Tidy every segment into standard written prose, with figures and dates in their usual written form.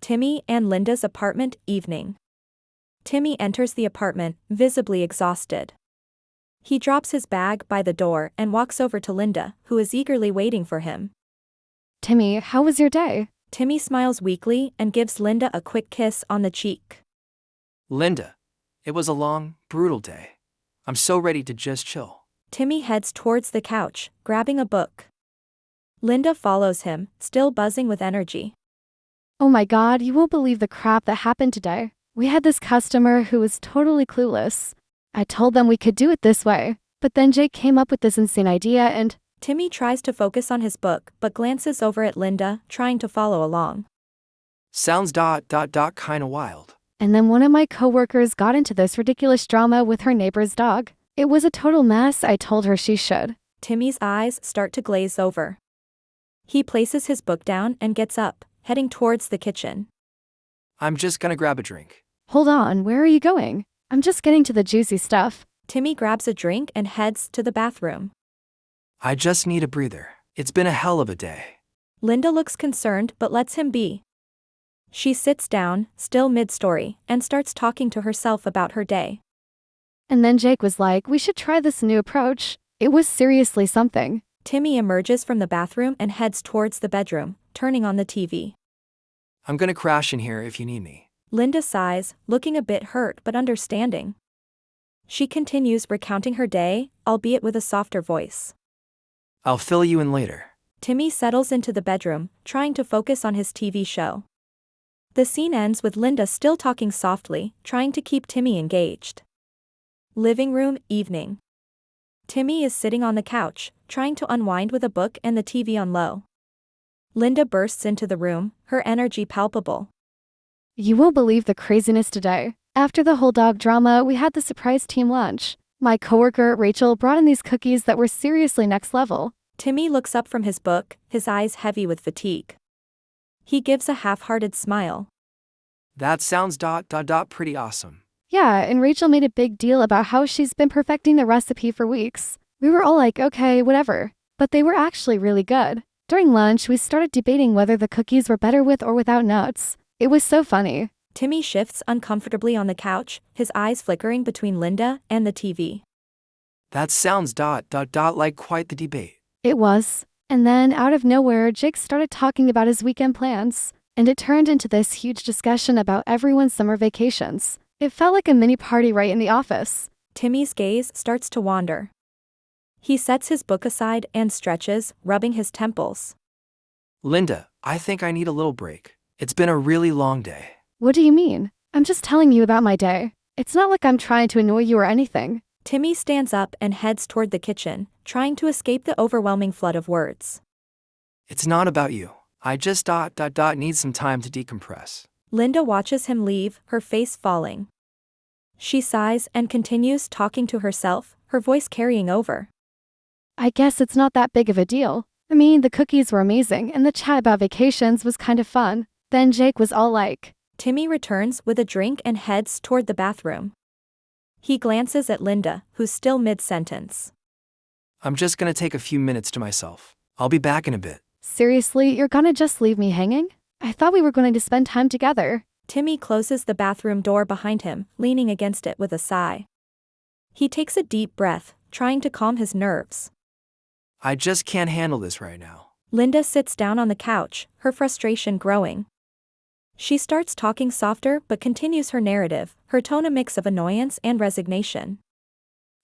Timmy and Linda's apartment evening. Timmy enters the apartment, visibly exhausted. He drops his bag by the door and walks over to Linda, who is eagerly waiting for him. Timmy, how was your day? Timmy smiles weakly and gives Linda a quick kiss on the cheek. Linda, it was a long, brutal day. I'm so ready to just chill. Timmy heads towards the couch, grabbing a book. Linda follows him, still buzzing with energy. Oh my god, you won't believe the crap that happened today. We had this customer who was totally clueless. I told them we could do it this way, but then Jake came up with this insane idea and… Timmy tries to focus on his book but glances over at Linda, trying to follow along. Sounds kinda wild. And then one of my coworkers got into this ridiculous drama with her neighbor's dog. It was a total mess. I told her she should. Timmy's eyes start to glaze over. He places his book down and gets up, heading towards the kitchen. I'm just gonna grab a drink. Hold on, where are you going? I'm just getting to the juicy stuff. Timmy grabs a drink and heads to the bathroom. I just need a breather. It's been a hell of a day. Linda looks concerned but lets him be. She sits down, still mid-story, and starts talking to herself about her day. And then Jake was like, we should try this new approach. It was seriously something. Timmy emerges from the bathroom and heads towards the bedroom, turning on the TV. I'm gonna crash in here if you need me. Linda sighs, looking a bit hurt but understanding. She continues recounting her day, albeit with a softer voice. I'll fill you in later. Timmy settles into the bedroom, trying to focus on his TV show. The scene ends with Linda still talking softly, trying to keep Timmy engaged. Living room, evening. Timmy is sitting on the couch, trying to unwind with a book and the TV on low. Linda bursts into the room, her energy palpable. You won't believe the craziness today. After the whole dog drama, we had the surprise team lunch. My coworker, Rachel, brought in these cookies that were seriously next level. Timmy looks up from his book, his eyes heavy with fatigue. He gives a half-hearted smile. That sounds pretty awesome. Yeah, and Rachel made a big deal about how she's been perfecting the recipe for weeks. We were all like, okay, whatever. But they were actually really good. During lunch, we started debating whether the cookies were better with or without nuts. It was so funny. Timmy shifts uncomfortably on the couch, his eyes flickering between Linda and the TV. That sounds like quite the debate. It was. And then, out of nowhere, Jake started talking about his weekend plans. And it turned into this huge discussion about everyone's summer vacations. It felt like a mini party right in the office. Timmy's gaze starts to wander. He sets his book aside and stretches, rubbing his temples. Linda, I think I need a little break. It's been a really long day. What do you mean? I'm just telling you about my day. It's not like I'm trying to annoy you or anything. Timmy stands up and heads toward the kitchen, trying to escape the overwhelming flood of words. It's not about you. I just need some time to decompress. Linda watches him leave, her face falling. She sighs and continues talking to herself, her voice carrying over. I guess it's not that big of a deal. I mean, the cookies were amazing and the chat about vacations was kind of fun. Then Jake was all like… Timmy returns with a drink and heads toward the bathroom. He glances at Linda, who's still mid-sentence. I'm just gonna take a few minutes to myself. I'll be back in a bit. Seriously, you're gonna just leave me hanging? I thought we were going to spend time together. Timmy closes the bathroom door behind him, leaning against it with a sigh. He takes a deep breath, trying to calm his nerves. I just can't handle this right now. Linda sits down on the couch, her frustration growing. She starts talking softer but continues her narrative, her tone a mix of annoyance and resignation.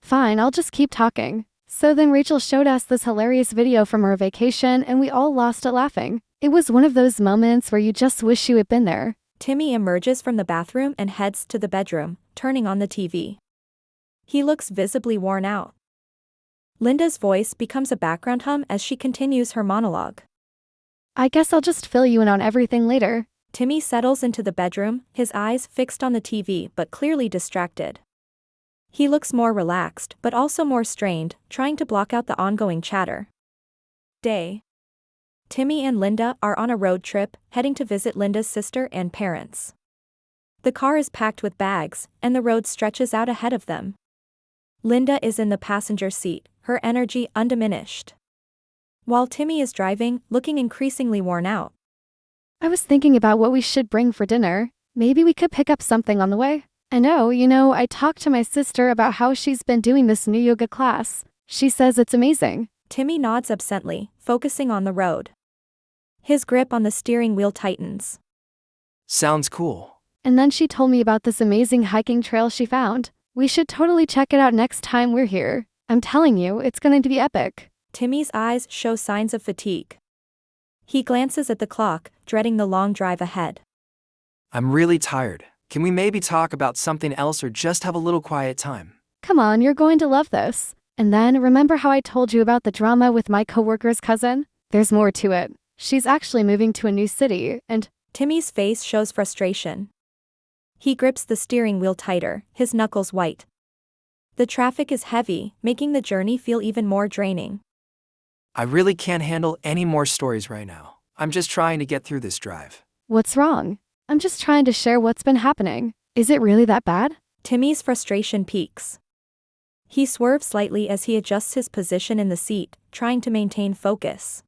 Fine, I'll just keep talking. So then Rachel showed us this hilarious video from her vacation and we all lost it laughing. It was one of those moments where you just wish you had been there. Timmy emerges from the bathroom and heads to the bedroom, turning on the TV. He looks visibly worn out. Linda's voice becomes a background hum as she continues her monologue. I guess I'll just fill you in on everything later. Timmy settles into the bedroom, his eyes fixed on the TV but clearly distracted. He looks more relaxed but also more strained, trying to block out the ongoing chatter. Day. Timmy and Linda are on a road trip, heading to visit Linda's sister and parents. The car is packed with bags, and the road stretches out ahead of them. Linda is in the passenger seat, her energy undiminished. While Timmy is driving, looking increasingly worn out. I was thinking about what we should bring for dinner. Maybe we could pick up something on the way. I know, I talked to my sister about how she's been doing this new yoga class. She says it's amazing. Timmy nods absently, focusing on the road. His grip on the steering wheel tightens. Sounds cool. And then she told me about this amazing hiking trail she found. We should totally check it out next time we're here. I'm telling you, it's going to be epic. Timmy's eyes show signs of fatigue. He glances at the clock, dreading the long drive ahead. I'm really tired. Can we maybe talk about something else or just have a little quiet time? Come on, you're going to love this. And then, remember how I told you about the drama with my coworker's cousin? There's more to it. She's actually moving to a new city, and Timmy's face shows frustration. He grips the steering wheel tighter, his knuckles white. The traffic is heavy, making the journey feel even more draining. I really can't handle any more stories right now. I'm just trying to get through this drive. what's wrong? I'm just trying to share what's been happening. Is it really that bad? Timmy's frustration peaks. He swerves slightly as he adjusts his position in the seat, trying to maintain focus.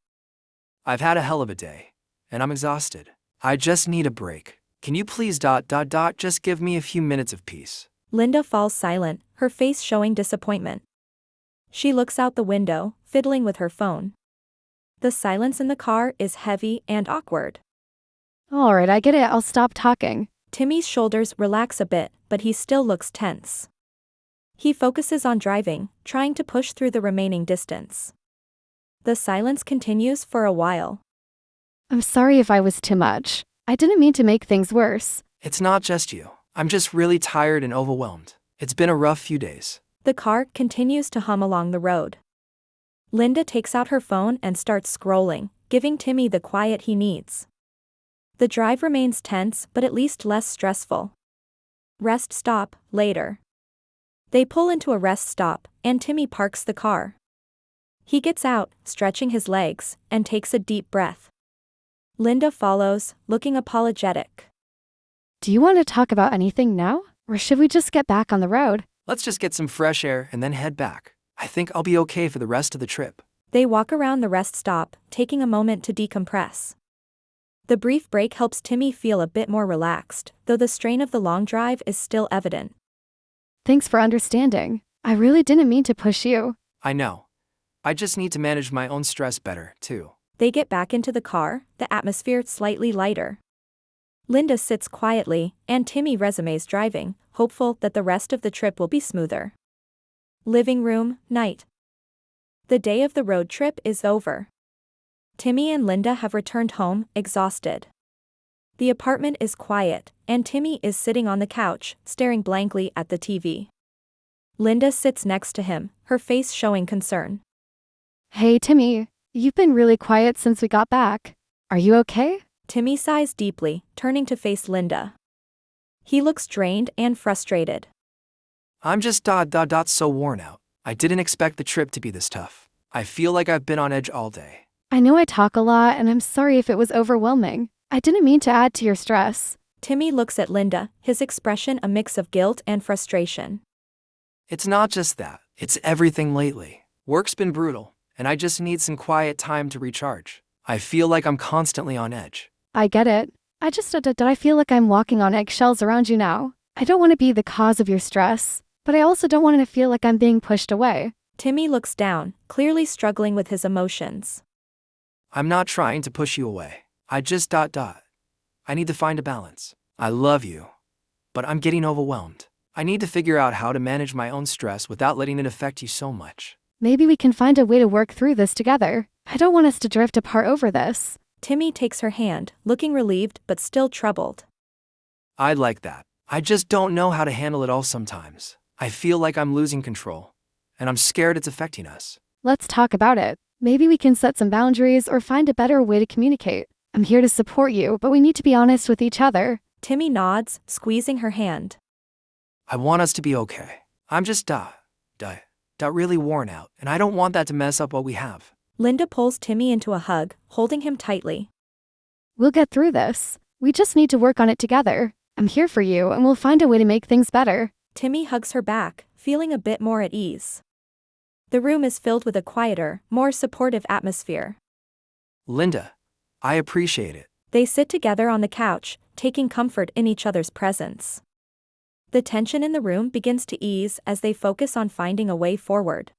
I've had a hell of a day, and I'm exhausted. I just need a break. Can you please just give me a few minutes of peace? Linda falls silent, her face showing disappointment. She looks out the window, fiddling with her phone. The silence in the car is heavy and awkward. Alright, I get it, I'll stop talking. Timmy's shoulders relax a bit, but he still looks tense. He focuses on driving, trying to push through the remaining distance. The silence continues for a while. I'm sorry if I was too much. I didn't mean to make things worse. It's not just you. I'm just really tired and overwhelmed. It's been a rough few days. The car continues to hum along the road. Linda takes out her phone and starts scrolling, giving Timmy the quiet he needs. The drive remains tense but at least less stressful. Rest stop, later. They pull into a rest stop, and Timmy parks the car. He gets out, stretching his legs, and takes a deep breath. Linda follows, looking apologetic. Do you want to talk about anything now? Or should we just get back on the road? Let's just get some fresh air and then head back. I think I'll be okay for the rest of the trip. They walk around the rest stop, taking a moment to decompress. The brief break helps Timmy feel a bit more relaxed, though the strain of the long drive is still evident. Thanks for understanding. I really didn't mean to push you. I know. I just need to manage my own stress better, too. They get back into the car, the atmosphere slightly lighter. Linda sits quietly, and Timmy resumes driving, hopeful that the rest of the trip will be smoother. Living room, night. The day of the road trip is over. Timmy and Linda have returned home, exhausted. The apartment is quiet, and Timmy is sitting on the couch, staring blankly at the TV. Linda sits next to him, her face showing concern. Hey Timmy, you've been really quiet since we got back. Are you okay? Timmy sighs deeply, turning to face Linda. He looks drained and frustrated. I'm just so worn out. I didn't expect the trip to be this tough. I feel like I've been on edge all day. I know I talk a lot and I'm sorry if it was overwhelming. I didn't mean to add to your stress. Timmy looks at Linda, his expression a mix of guilt and frustration. It's not just that. It's everything lately. Work's been brutal, and I just need some quiet time to recharge. I feel like I'm constantly on edge. I get it. I feel like I'm walking on eggshells around you now. I don't want to be the cause of your stress, but I also don't want to feel like I'm being pushed away. Timmy looks down, clearly struggling with his emotions. I'm not trying to push you away. I just I need to find a balance. I love you, but I'm getting overwhelmed. I need to figure out how to manage my own stress without letting it affect you so much. Maybe we can find a way to work through this together. I don't want us to drift apart over this. Timmy takes her hand, looking relieved but still troubled. I'd like that. I just don't know how to handle it all sometimes. I feel like I'm losing control, and I'm scared it's affecting us. Let's talk about it. Maybe we can set some boundaries or find a better way to communicate. I'm here to support you, but we need to be honest with each other. Timmy nods, squeezing her hand. I want us to be okay. I'm just really worn out, and I don't want that to mess up what we have. Linda pulls Timmy into a hug, holding him tightly. We'll get through this. We just need to work on it together. I'm here for you, and we'll find a way to make things better. Timmy hugs her back, feeling a bit more at ease. The room is filled with a quieter, more supportive atmosphere. Linda, I appreciate it. They sit together on the couch, taking comfort in each other's presence. The tension in the room begins to ease as they focus on finding a way forward.